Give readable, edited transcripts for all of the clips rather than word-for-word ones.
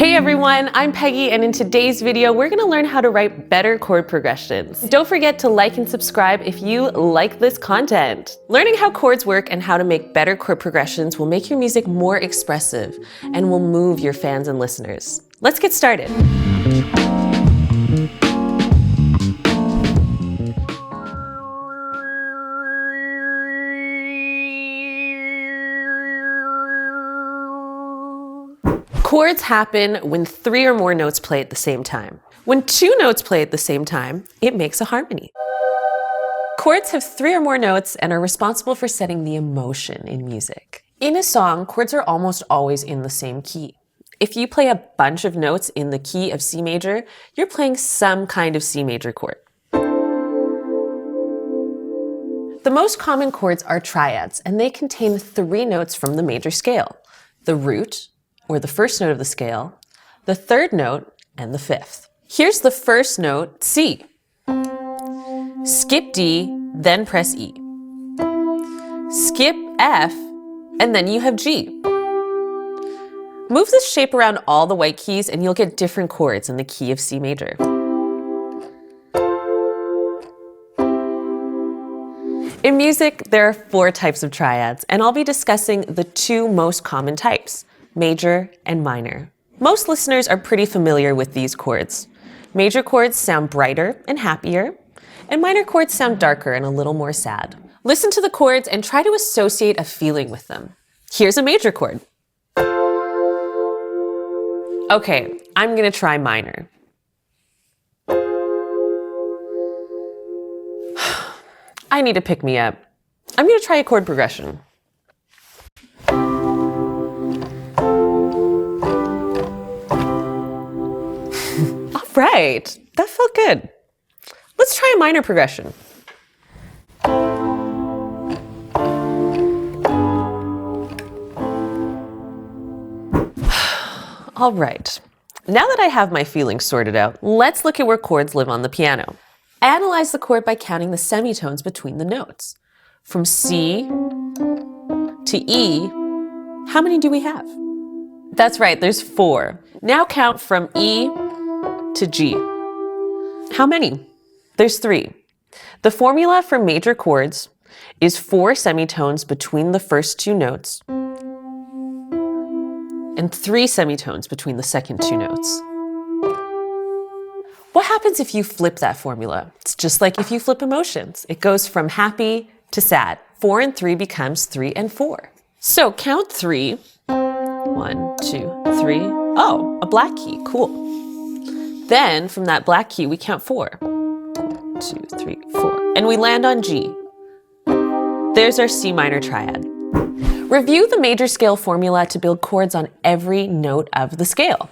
Hey everyone, I'm Peggy, and in today's video, we're gonna learn how to write better chord progressions. Don't forget to like and subscribe if you like this content. Learning how chords work and how to make better chord progressions will make your music more expressive and will move your fans and listeners. Let's get started. Chords happen when 3 or more notes play at the same time. When 2 notes play at the same time, it makes a harmony. Chords have 3 or more notes and are responsible for setting the emotion in music. In a song, chords are almost always in the same key. If you play a bunch of notes in the key of C major, you're playing some kind of C major chord. The most common chords are triads, and they contain 3 notes from the major scale: the root, or the first note of the scale, the third note, and the fifth. Here's the first note, C. Skip D, then press E. Skip F, and then you have G. Move this shape around all the white keys and you'll get different chords in the key of C major. In music, there are 4 types of triads, and I'll be discussing the 2 most common types: major and minor. Most listeners are pretty familiar with these chords. Major chords sound brighter and happier, and minor chords sound darker and a little more sad. Listen to the chords and try to associate a feeling with them. Here's a major chord. Okay, I'm gonna try minor. I need to pick me up. I'm gonna try a chord progression. Right, that felt good. Let's try a minor progression. All right, now that I have my feelings sorted out, let's look at where chords live on the piano. Analyze the chord by counting the semitones between the notes. From C to E, how many do we have? That's right, there's 4. Now count from E to G. How many? There's 3. The formula for major chords is 4 semitones between the first 2 notes and 3 semitones between the second 2 notes. What happens if you flip that formula? It's just like if you flip emotions. It goes from happy to sad. 4 and 3 becomes 3 and 4. So count 3. 1, 2, 3. Oh, a black key, cool. Then, from that black key, we count 4. 2, 3, 4. And we land on G. There's our C minor triad. Review the major scale formula to build chords on every note of the scale.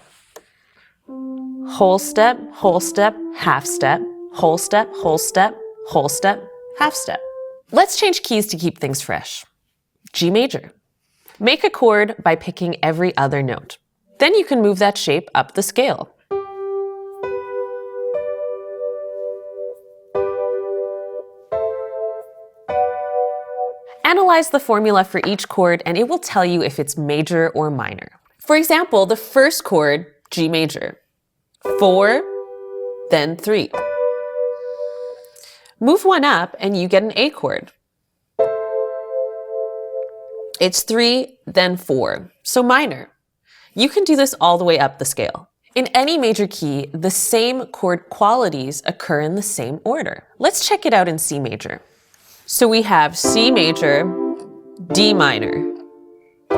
Whole step, half step, whole step, whole step, whole step, half step. Let's change keys to keep things fresh. G major. Make a chord by picking every other note. Then you can move that shape up the scale. Analyze the formula for each chord and it will tell you if it's major or minor. For example, the first chord, G major. 4, then 3. Move 1 up and you get an A chord. It's 3, then 4, so minor. You can do this all the way up the scale. In any major key, the same chord qualities occur in the same order. Let's check it out in C major. So we have C major, D minor,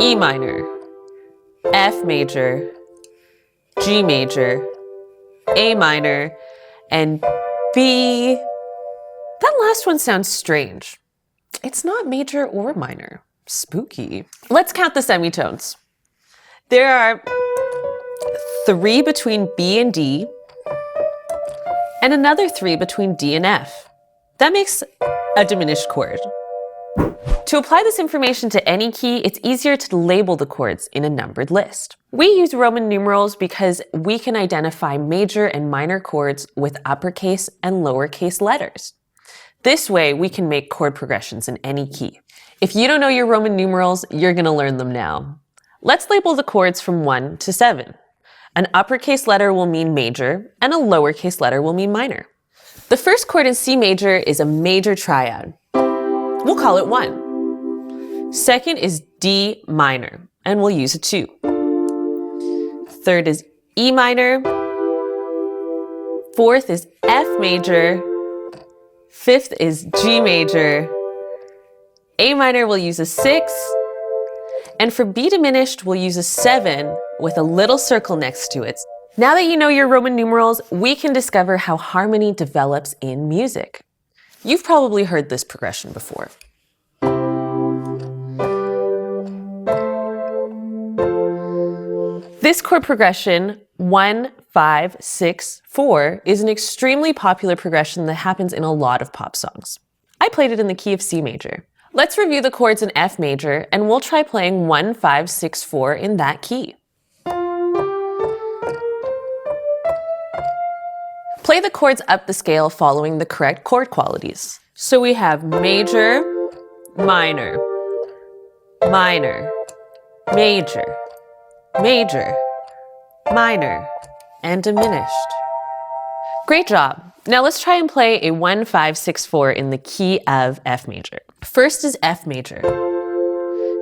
E minor, F major, G major, A minor, and B. That last one sounds strange. It's not major or minor. Spooky. Let's count the semitones. There are 3 between B and D, and another 3 between D and F. That makes a diminished chord. To apply this information to any key, it's easier to label the chords in a numbered list. We use Roman numerals because we can identify major and minor chords with uppercase and lowercase letters. This way, we can make chord progressions in any key. If you don't know your Roman numerals, you're going to learn them now. Let's label the chords from 1 to 7. An uppercase letter will mean major, and a lowercase letter will mean minor. The first chord in C major is a major triad. We'll call it 1. Second is D minor, and we'll use a 2. Third is E minor. Fourth is F major. Fifth is G major. A minor we'll use a 6. And for B diminished, we'll use a 7 with a little circle next to it. Now that you know your Roman numerals, we can discover how harmony develops in music. You've probably heard this progression before. This chord progression, 1, 5, 6, 4, is an extremely popular progression that happens in a lot of pop songs. I played it in the key of C major. Let's review the chords in F major, and we'll try playing 1, 5, 6, 4 in that key. Play the chords up the scale following the correct chord qualities. So we have major, minor, minor, major, major, minor, and diminished. Great job. Now let's try and play a 1, 5, 6, 4 in the key of F major. First is F major.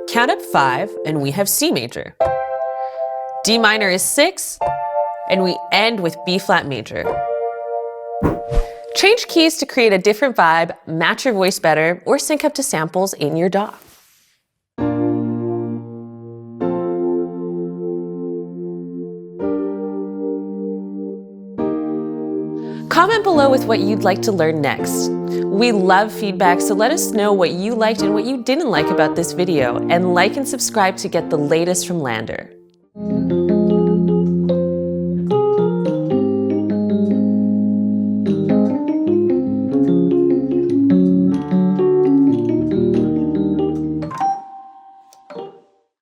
Count up 5, and we have C major. D minor is 6, and we end with B flat major. Change keys to create a different vibe, match your voice better, or sync up to samples in your DAW. Comment below with what you'd like to learn next. We love feedback, so let us know what you liked and what you didn't like about this video, and like and subscribe to get the latest from LANDR.